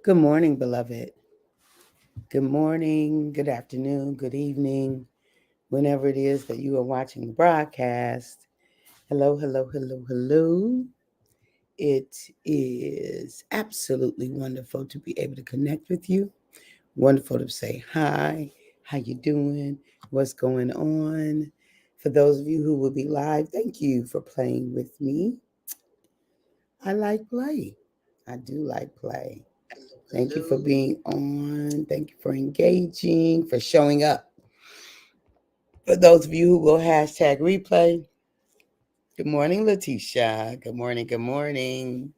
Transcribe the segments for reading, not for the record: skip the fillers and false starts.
Good morning, beloved. Good morning, good afternoon, good evening, whenever it is that you are watching the broadcast. Hello, hello, hello, hello. It is absolutely wonderful to be able to connect with you. Wonderful to say hi, how you doing, what's going on. For those of you who will be live, thank you for playing with me. I like play. I do like play. Thank you for being on. Thank you for engaging, for showing up. For those of you who will hashtag replay, good morning, Letitia. Good morning, good morning.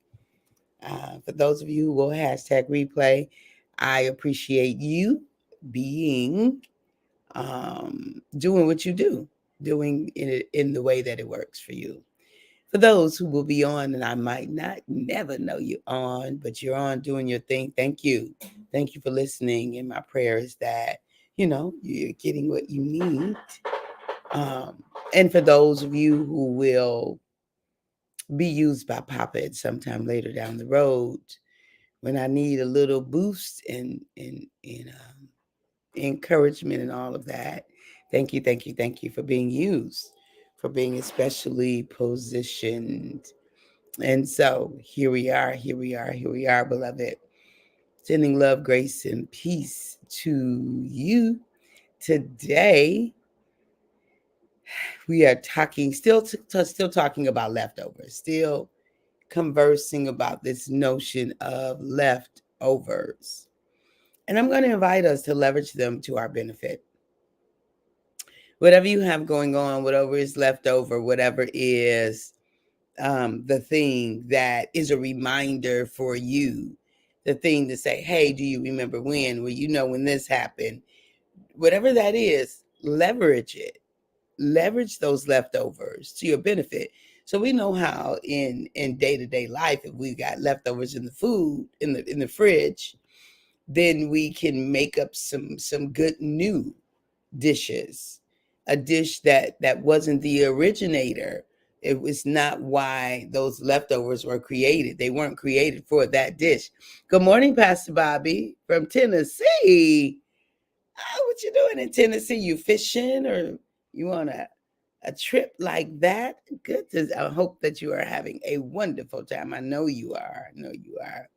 For those of you who will hashtag replay, I appreciate you being doing what you do, doing it in the way that it works for you. For those who will be on, and I might not never know you on, but you're on doing your thing, thank you. Thank you for listening. And my prayer is that, you're getting what you need. Um, and for those of you who will be used by Papa at sometime later down the road, when I need a little boost and encouragement and all of that, thank you, thank you, thank you for being used, for being especially positioned. And so here we are, here we are, here we are, beloved. Sending love, grace, and peace to you today. We are talking, still talking about leftovers, still conversing about this notion of leftovers. And I'm going to invite us to leverage them to our benefit. Whatever you have going on, whatever is left over, whatever is the thing that is a reminder for you, the thing to say, hey, do you remember when? Well, when this happened, whatever that is, leverage it. Leverage those leftovers to your benefit. So we know how in day-to-day life, if we got leftovers in the food in the fridge, then we can make up some good new dishes. A dish that wasn't the originator. It was not why those leftovers were created. They weren't created for that dish. Good morning, Pastor Bobby from Tennessee. Oh, what you doing in Tennessee? You fishing or you on a trip like that? Good. I hope that you are having a wonderful time. I know you are. I know you are.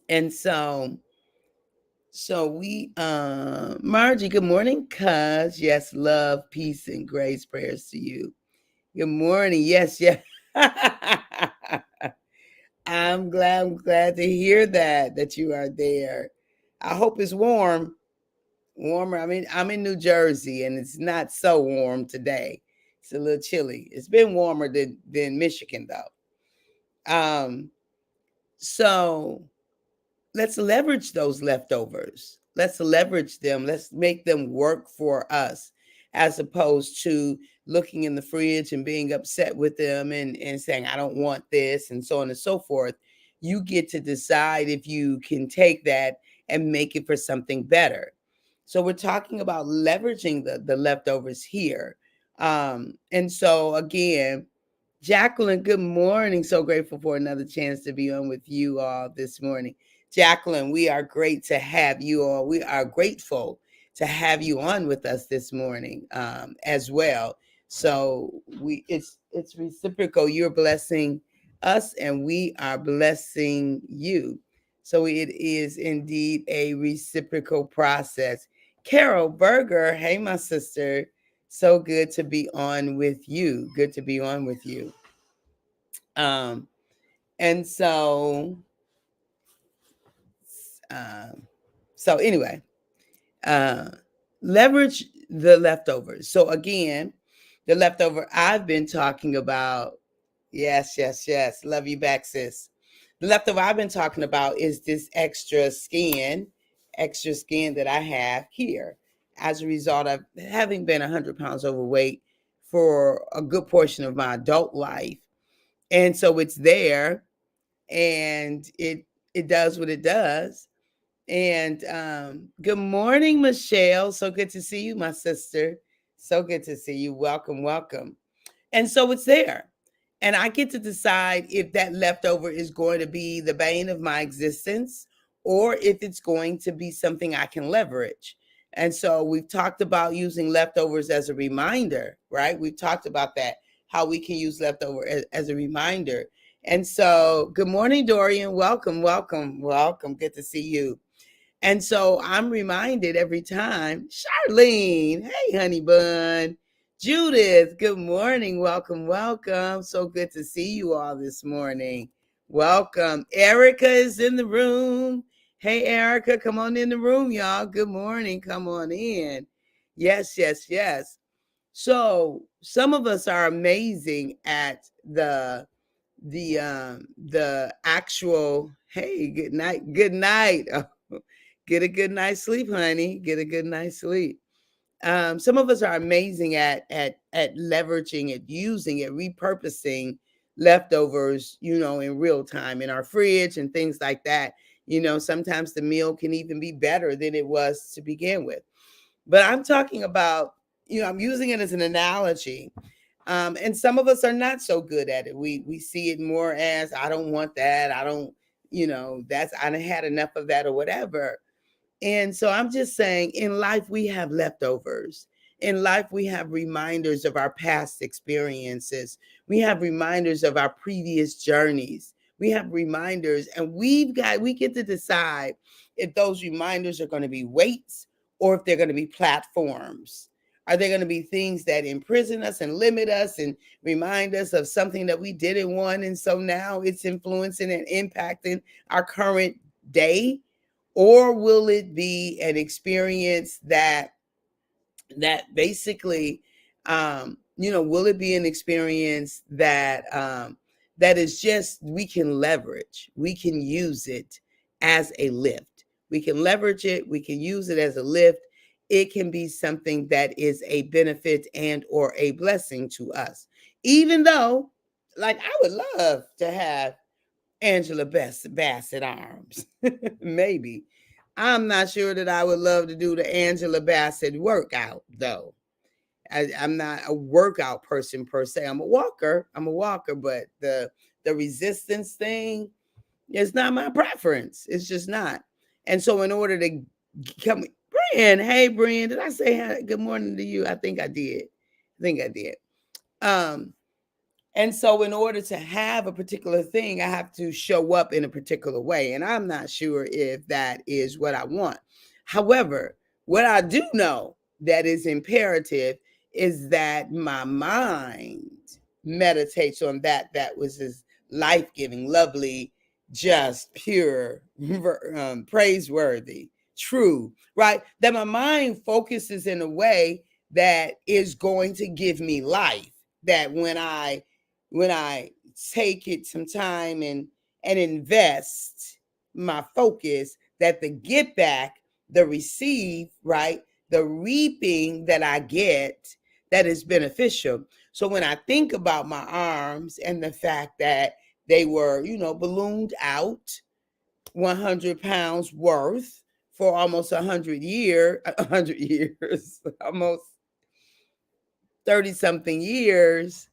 And so we Margie, good morning, cuz. Yes, love, peace, and grace prayers to you. Good morning. Yes, yes. I'm glad to hear that you are there. I hope it's warmer. I mean, I'm in New Jersey and it's not so warm today. It's a little chilly. It's been warmer than Michigan though. So let's leverage those leftovers. Let's leverage them. Let's make them work for us as opposed to looking in the fridge and being upset with them and saying, I don't want this, and so on and so forth. You get to decide if you can take that and make it for something better. So we're talking about leveraging the leftovers here. And so again, Jacqueline, good morning. So grateful for another chance to be on with you all this morning. Jacqueline, we are great to have you all. We are grateful to have you on with us this morning as well. So it's reciprocal. You're blessing us and we are blessing you. So it is indeed a reciprocal process. Carol Berger, hey my sister, so good to be on with you. Good to be on with you. Um, and um, so anyway, uh, leverage the leftovers. So again, the leftover I've been talking about. Yes, yes, yes. Love you back, sis. The leftover I've been talking about is this extra skin that I have here as a result of having been 100 pounds overweight for a good portion of my adult life. And so it's there and it does what it does. And good morning, Michelle. So good to see you, my sister. So good to see you. Welcome, welcome. And so it's there. And I get to decide if that leftover is going to be the bane of my existence or if it's going to be something I can leverage. And so we've talked about using leftovers as a reminder, right? We've talked about that, how we can use leftover as a reminder. And so, good morning, Dorian. Welcome, welcome, welcome. Good to see you. And so I'm reminded every time, Charlene, hey, honey bun. Judith, good morning. Welcome, welcome. So good to see you all this morning. Welcome. Erica is in the room. Hey, Erica, come on in the room, y'all. Good morning. Come on in. Yes, yes, yes. So some of us are amazing at the actual, hey, good night, good night. Get a good night's sleep, honey. Get a good night's sleep. Some of us are amazing at leveraging it, using it, repurposing leftovers, in real time in our fridge and things like that. Sometimes the meal can even be better than it was to begin with. But I'm talking about, I'm using it as an analogy. And some of us are not so good at it. We see it more as, I don't want that. I don't, that's, I done had enough of that or whatever. And so I'm just saying, in life, we have leftovers. In life, we have reminders of our past experiences. We have reminders of our previous journeys. We have reminders, and we get to decide if those reminders are going to be weights or if they're going to be platforms. Are they going to be things that imprison us and limit us and remind us of something that we didn't want? And so now it's influencing and impacting our current day? Or will it be an experience that basically, will it be an experience that that is just, we can leverage, we can use it as a lift, we can leverage it, we can use it as a lift. It can be something that is a benefit and or a blessing to us, even though, like, I would love to have Angela Bassett arms. Maybe. I'm not sure that I would love to do the Angela Bassett workout, though. I'm not a workout person per se. I'm a walker. But the resistance thing is not my preference. It's just not. And so, in order to come, Brian, hey, Brian, did I say good morning to you? I think I did. Um, and so, in order to have a particular thing, I have to show up in a particular way. And I'm not sure if that is what I want. However, what I do know that is imperative is that my mind meditates on that was as life giving, lovely, just pure, praiseworthy, true, right? That my mind focuses in a way that is going to give me life. That when I take it some time and invest my focus, that the get back, the receive, right, the reaping that I get, that is beneficial. So when I think about my arms and the fact that they were, ballooned out 100 pounds worth for almost 100 years, almost 30 something years,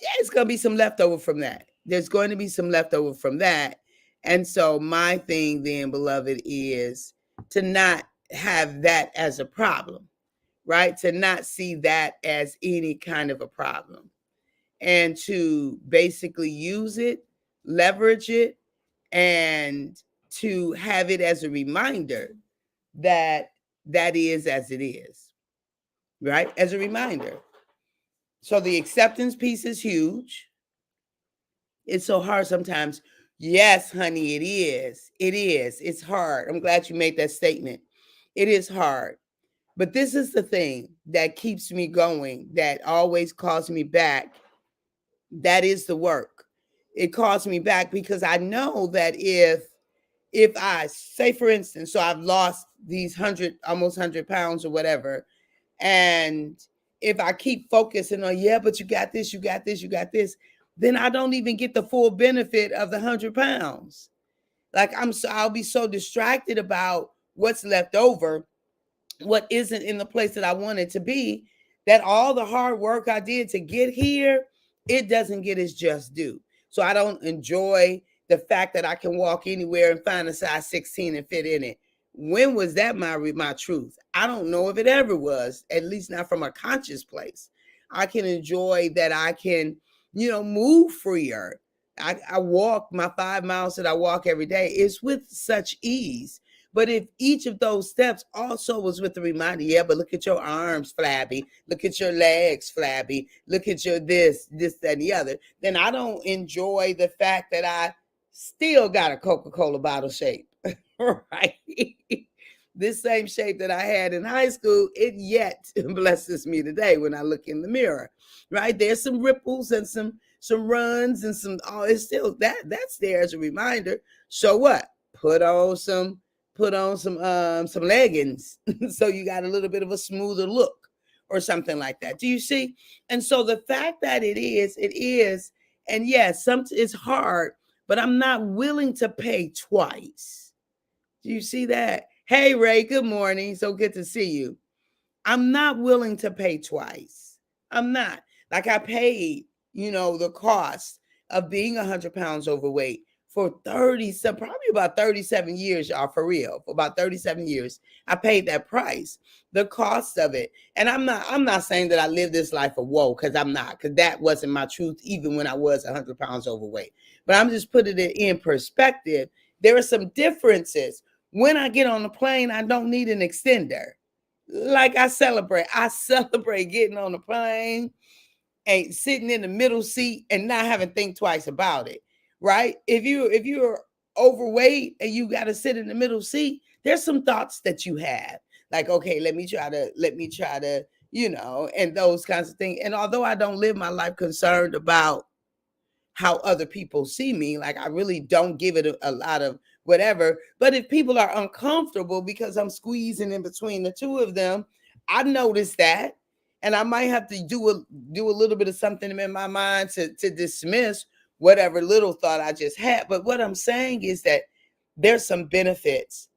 yeah, it's going to be some leftover from that. There's going to be some leftover from that. And so my thing then, beloved, is to not have that as a problem, right? To not see that as any kind of a problem, and to basically use it, leverage it, and to have it as a reminder that that is as it is, right? As a reminder. So the acceptance piece is huge. It's so hard sometimes. Yes, honey, it is. It is. It's hard. I'm glad you made that statement. It is hard. But this is the thing that keeps me going, that always calls me back. That is the work. It calls me back because I know that if I say, for instance, so I've lost these almost 100 pounds or whatever, and if I keep focusing on, yeah, but you got this, you got this, you got this, then I don't even get the full benefit of the 100 pounds. Like I'll be so distracted about what's left over, what isn't in the place that I wanted to be, that all the hard work I did to get here it doesn't get its just due. So I don't enjoy the fact that I can walk anywhere and find a size 16 and fit in it. When was that my truth? I don't know if it ever was, at least not from a conscious place. I can enjoy that I can, move freer. I walk my 5 miles that I walk every day is with such ease. But if each of those steps also was with the reminder, yeah, but look at your arms flabby, look at your legs flabby, look at your this, that, and the other, then I don't enjoy the fact that I still got a Coca-Cola bottle shape, right? This same shape that I had in high school, it yet blesses me today when I look in the mirror, right? There's some ripples and some runs and it's still that's there as a reminder. So what? Put on some leggings so you got a little bit of a smoother look or something like that. Do you see? And so the fact that it is, and yes, it's hard, but I'm not willing to pay twice. Do you see that? Hey, Ray, good morning. So good to see you. I'm not willing to pay twice. I'm not. Like I paid, the cost of being 100 pounds overweight for probably about 37 years, y'all, for real. For about 37 years, I paid that price, the cost of it. And I'm not saying that I live this life of woe, because I'm not, because that wasn't my truth even when I was 100 pounds overweight. But I'm just putting it in perspective. There are some differences. When I get on the plane, I don't need an extender. Like I celebrate getting on the plane and sitting in the middle seat and not having to think twice about it, right? If you're overweight and you got to sit in the middle seat, there's some thoughts that you have, like, okay, let me try to, and those kinds of things. And although I don't live my life concerned about how other people see me, like I really don't give it a lot of whatever. But if people are uncomfortable because I'm squeezing in between the two of them, I notice that, and I might have to do a little bit of something in my mind to dismiss whatever little thought I just had. But what I'm saying is that there's some benefits,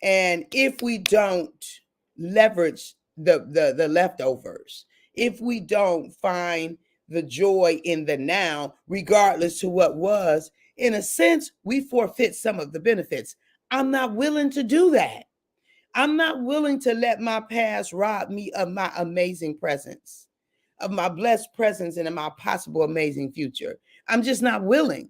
and if we don't leverage the leftovers, if we don't find the joy in the now, regardless to what was, in a sense, we forfeit some of the benefits. I'm not willing to do that. I'm not willing to let my past rob me of my amazing presence, of my blessed presence, and of my possible amazing future. I'm just not willing.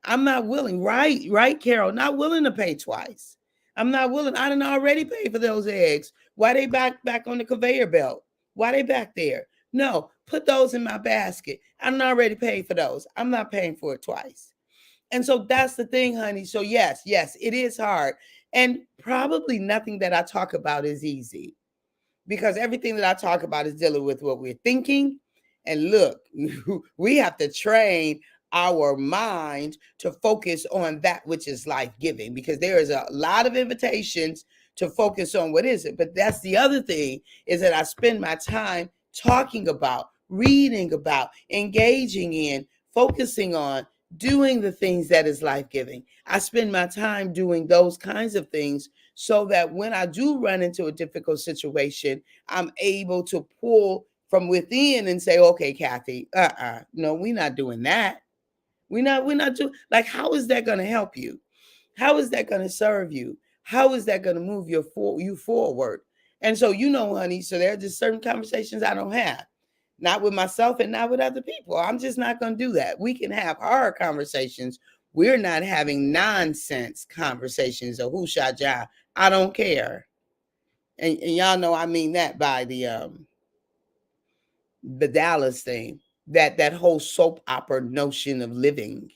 I'm not willing. Right, Carol? Not willing to pay twice. I'm not willing. I didn't already pay for those eggs. Why they back on the conveyor belt? Why they back there? No, put those in my basket. I'm already paid for those. I'm not paying for it twice. And so that's the thing, honey. So yes, it is hard. And probably nothing that I talk about is easy, because everything that I talk about is dealing with what we're thinking. And look, we have to train our mind to focus on that which is life-giving, because there is a lot of invitations to focus on what is it. But that's the other thing, is that I spend my time talking about, reading about, engaging in, focusing on, doing the things that is life-giving. I spend my time doing those kinds of things so that when I do run into a difficult situation, I'm able to pull from within and say, okay, Kathy, no, we're not doing that. We're not doing, like, how is that going to help you? How is that going to serve you? How is that going to move you forward? And so, honey, so there are just certain conversations I don't have, not with myself and not with other people. I'm just not going to do that. We can have hard conversations. We're not having nonsense conversations or who shot ya. I don't care. And y'all know I mean that by the Dallas thing, that whole soap opera notion of living,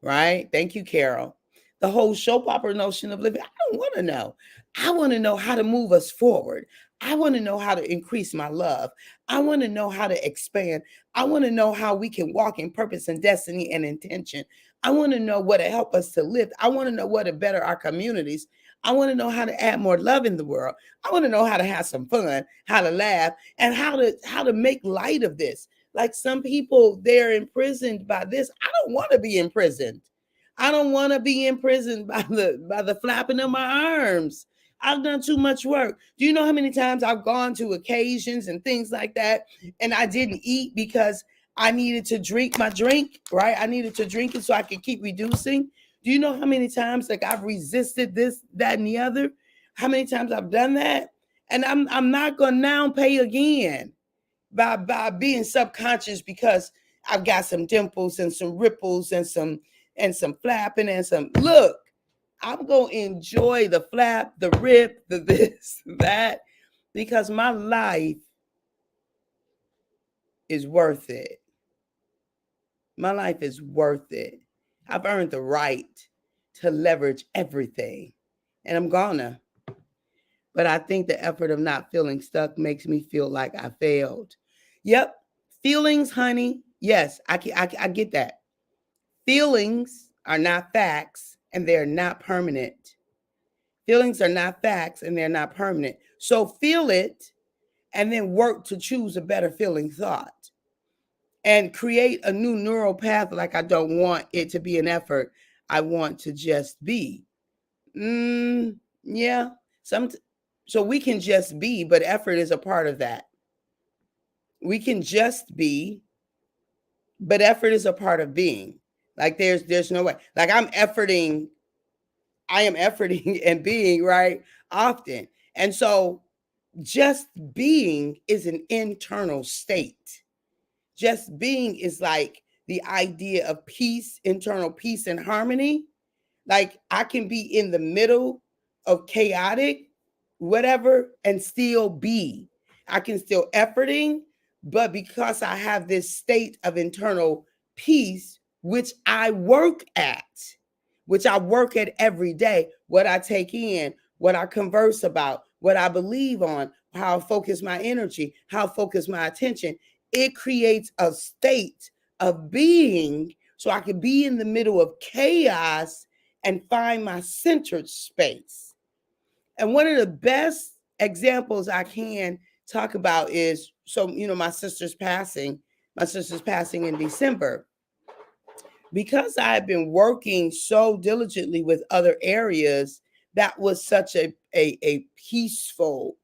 right? Thank you, Carol. The whole soap opera notion of living. I don't want to know. I want to know how to move us forward. I want to know how to increase my love. I want to know how to expand. I want to know how we can walk in purpose and destiny and intention. I want to know what to help us to live. I want to know what to better our communities. I want to know how to add more love in the world. I want to know how to have some fun, how to laugh, and how to make light of this. Like some people, they're imprisoned by this. I don't want to be imprisoned. I don't want to be imprisoned by the flapping of my arms. I've done too much work. Do you know how many times I've gone to occasions and things like that, and I didn't eat because I needed to drink my drink, right? I needed to drink it so I could keep reducing. Do you know how many times like I've resisted this, that, and the other? How many times I've done that? And I'm not gonna now pay again by being subconscious because I've got some dimples and some ripples and some flapping and some look. I'm gonna enjoy the flap, the rip, the this, that, because my life is worth it. My life is worth it. I've earned the right to leverage everything, and I'm gonna. But I think the effort of not feeling stuck makes me feel like I failed. Yep, feelings, honey. Yes, I get that. Feelings are not facts, and they're not permanent. Feelings are not facts, and they're not permanent. So feel it, and then work to choose a better feeling thought and create a new neural path. Like, I don't want it to be an effort. I want to just be. Yeah. So we can just be, but effort is a part of that. We can just be, but effort is a part of being. Like there's no way. Like I am efforting and being, right, often. And so just being is an internal state. Just being is like the idea of peace, internal peace and harmony. Like I can be in the middle of chaotic, whatever, and still be. I can still efforting, but because I have this state of internal peace, which I work at every day, what I take in, what I converse about, what I believe on, how I focus my energy, how I focus my attention, it creates a state of being so I can be in the middle of chaos and find my centered space. And one of the best examples I can talk about is my sister's passing in December. Because I had been working so diligently with other areas, that was such a peaceful,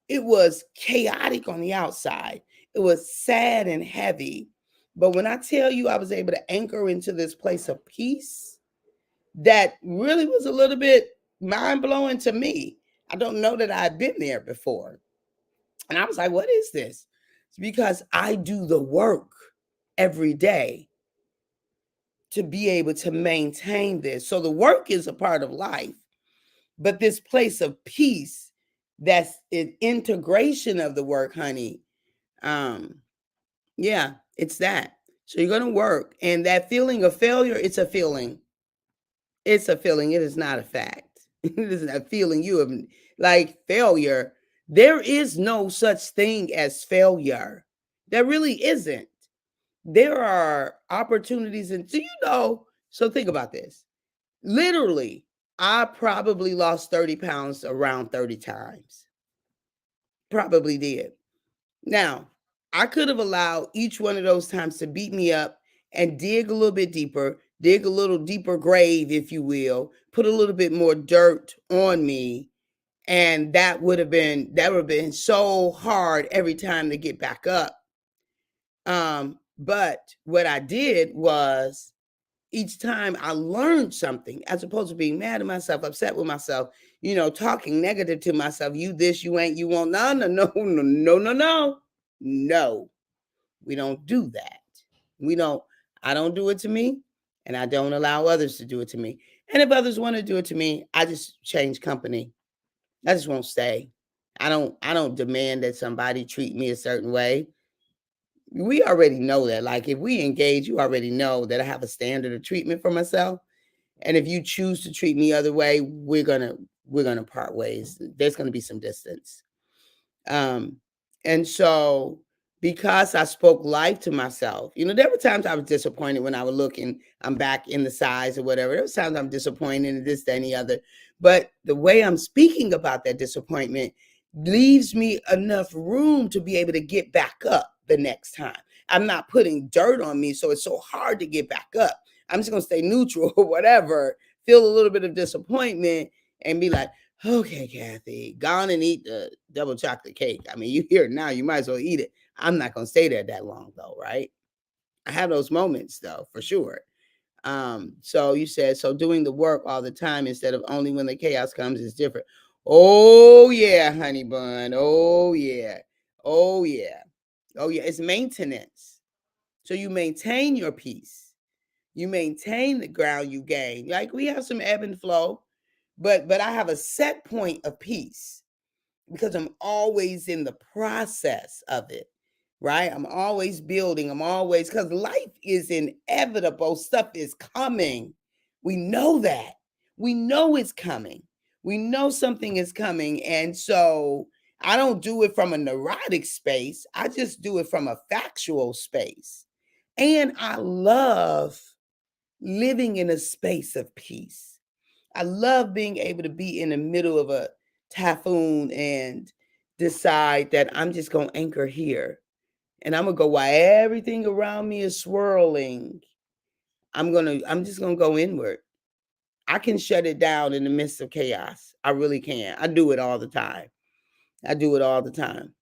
it was chaotic on the outside. It was sad and heavy. But when I tell you I was able to anchor into this place of peace, that really was a little bit mind blowing to me. I don't know that I had been there before. And I was like, what is this? It's because I do the work every day to be able to maintain this. So the work is a part of life, but this place of peace, that's an integration of the work, honey. Um, yeah, it's that. So you're going to work, and that feeling of failure, it's a feeling. It's a feeling. It is not a fact. It is a feeling you have, like failure. There is no such thing as failure. There really isn't. There are opportunities. And do you know? So think about this. Literally, I probably lost 30 pounds around 30 times. Probably did. Now, I could have allowed each one of those times to beat me up and dig a little bit deeper, dig a little deeper grave, if you will, put a little bit more dirt on me. And that would have been so hard every time to get back up. But what I did was each time I learned something, as opposed to being mad at myself, upset with myself, talking negative to myself, you this, you ain't, you won't, no, no, no, no, no, no, no. No, we don't do that. We don't, I don't do it to me, and I don't allow others to do it to me. And if others want to do it to me, I just change company. I just won't stay. I don't demand that somebody treat me a certain way. We already know that. Like if we engage, you already know that I have a standard of treatment for myself. And if you choose to treat me other way, we're gonna part ways. There's gonna be some distance. Um, and so because I spoke life to myself, there were times I was disappointed when I would look and I'm back in the size or whatever. There was times I'm disappointed in this, that, and the other. But the way I'm speaking about that disappointment leaves me enough room to be able to get back up the next time. I'm not putting dirt on me, so it's so hard to get back up. I'm just gonna stay neutral or whatever, feel a little bit of disappointment and be like, okay, Kathy, go on and eat the double chocolate cake. I mean, you here now, you might as well eat it. I'm not going to stay there that long though, right? I have those moments though, for sure. So you said, so doing the work all the time instead of only when the chaos comes is different. Oh yeah, honey bun. Oh yeah. Oh yeah. Oh yeah. It's maintenance. So you maintain your peace. You maintain the ground you gain. Like we have some ebb and flow, but I have a set point of peace because I'm always in the process of it, right? I'm always building. I'm always, because life is inevitable. Stuff is coming. We know that. We know it's coming. We know something is coming. And so I don't do it from a neurotic space. I just do it from a factual space. And I love living in a space of peace. I love being able to be in the middle of a typhoon and decide that I'm just going to anchor here and I'm going to go while everything around me is swirling. I'm just going to go inward. I can shut it down in the midst of chaos. I really can. I do it all the time. I do it all the time.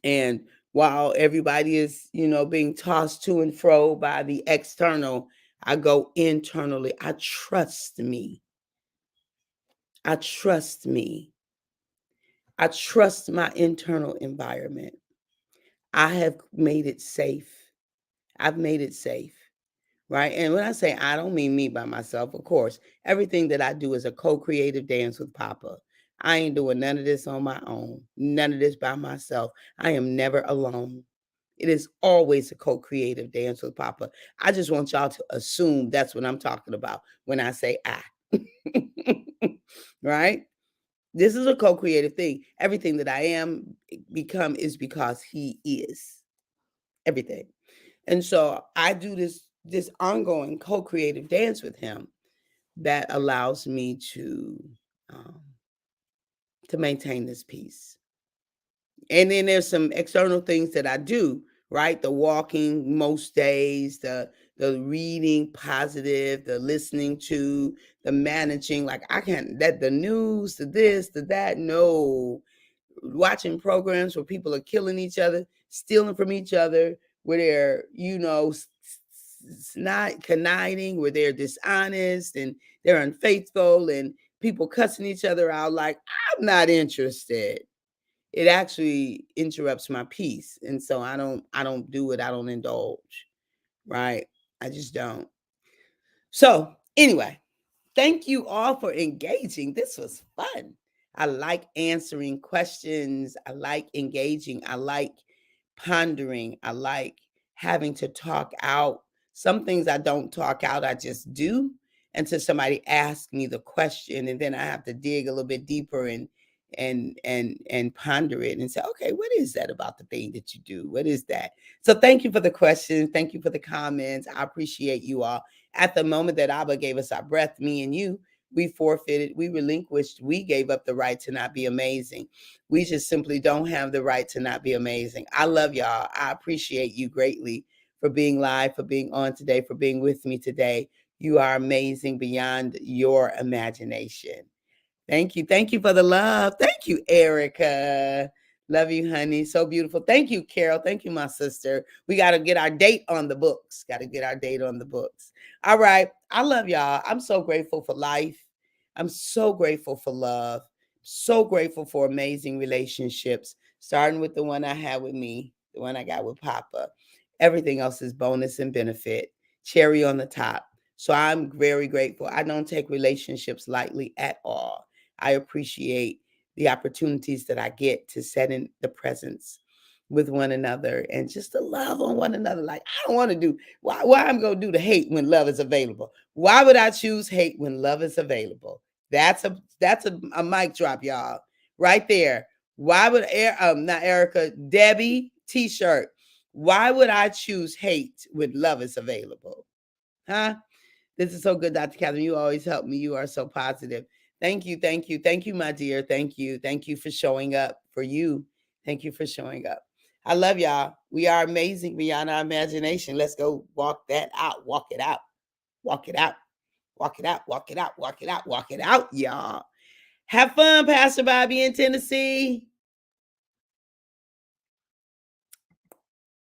And while everybody is, being tossed to and fro by the external, I go internally. I trust me. I trust me. I trust my internal environment. I have made it safe. I've made it safe, right? And when I say I don't mean me by myself, of course. Everything that I do is a co-creative dance with Papa. I ain't doing none of this on my own, none of this by myself. I am never alone. It is always a co-creative dance with Papa. I just want y'all to assume that's what I'm talking about when I say I. Right? This is a co-creative thing. Everything that I am become is because he is everything. And so I do this ongoing co-creative dance with him that allows me um, to maintain this peace. And then there's some external things that I do, right? The walking most days, the reading positive, the listening to, the managing. Like I can't that the news, the this, the that. No, watching programs where people are killing each other, stealing from each other, where they're, not conniving, where they're dishonest and they're unfaithful and people cussing each other out. Like, I'm not interested. It actually interrupts my peace. And so I don't do it. I don't indulge. Right. I just don't. So anyway, thank you all for engaging. This was fun. I like answering questions. I like engaging. I like pondering. I like having to talk out. Some things I don't talk out, I just do until somebody asks me the question, and then I have to dig a little bit deeper and ponder it and say, okay, what is that about the thing that you do? What is that? So thank you for the questions. Thank you for the comments. I appreciate you all. At the moment that Abba gave us our breath, me and you, we forfeited, we relinquished, we gave up the right to not be amazing. We just simply don't have the right to not be amazing. I love y'all. I appreciate you greatly for being live, for being on today, for being with me today. You are amazing beyond your imagination. Thank you. Thank you for the love. Thank you, Erica. Love you, honey. So beautiful. Thank you, Carol. Thank you, my sister. We got to get our date on the books. Got to get our date on the books. All right. I love y'all. I'm so grateful for life. I'm so grateful for love. So grateful for amazing relationships, starting with the one I had with me, the one I got with Papa. Everything else is bonus and benefit. Cherry on the top. So I'm very grateful. I don't take relationships lightly at all. I appreciate the opportunities that I get to set in the presence with one another and just to love on one another. Like I don't want to do why I'm gonna do the hate when love is available. Why would I choose hate when love is available? That's a mic drop, y'all. Right there. Why would not Erica, Debbie t-shirt? Why would I choose hate when love is available? Huh? This is so good, Dr. Catherine. You always help me. You are so positive. Thank you. Thank you. Thank you, my dear. Thank you. Thank you for showing up for you. Thank you for showing up. I love y'all. We are amazing beyond our imagination. Let's go walk that out. Walk it out. Walk it out. Walk it out. Walk it out. Walk it out. Walk it out, y'all. Have fun, Pastor Bobby in Tennessee.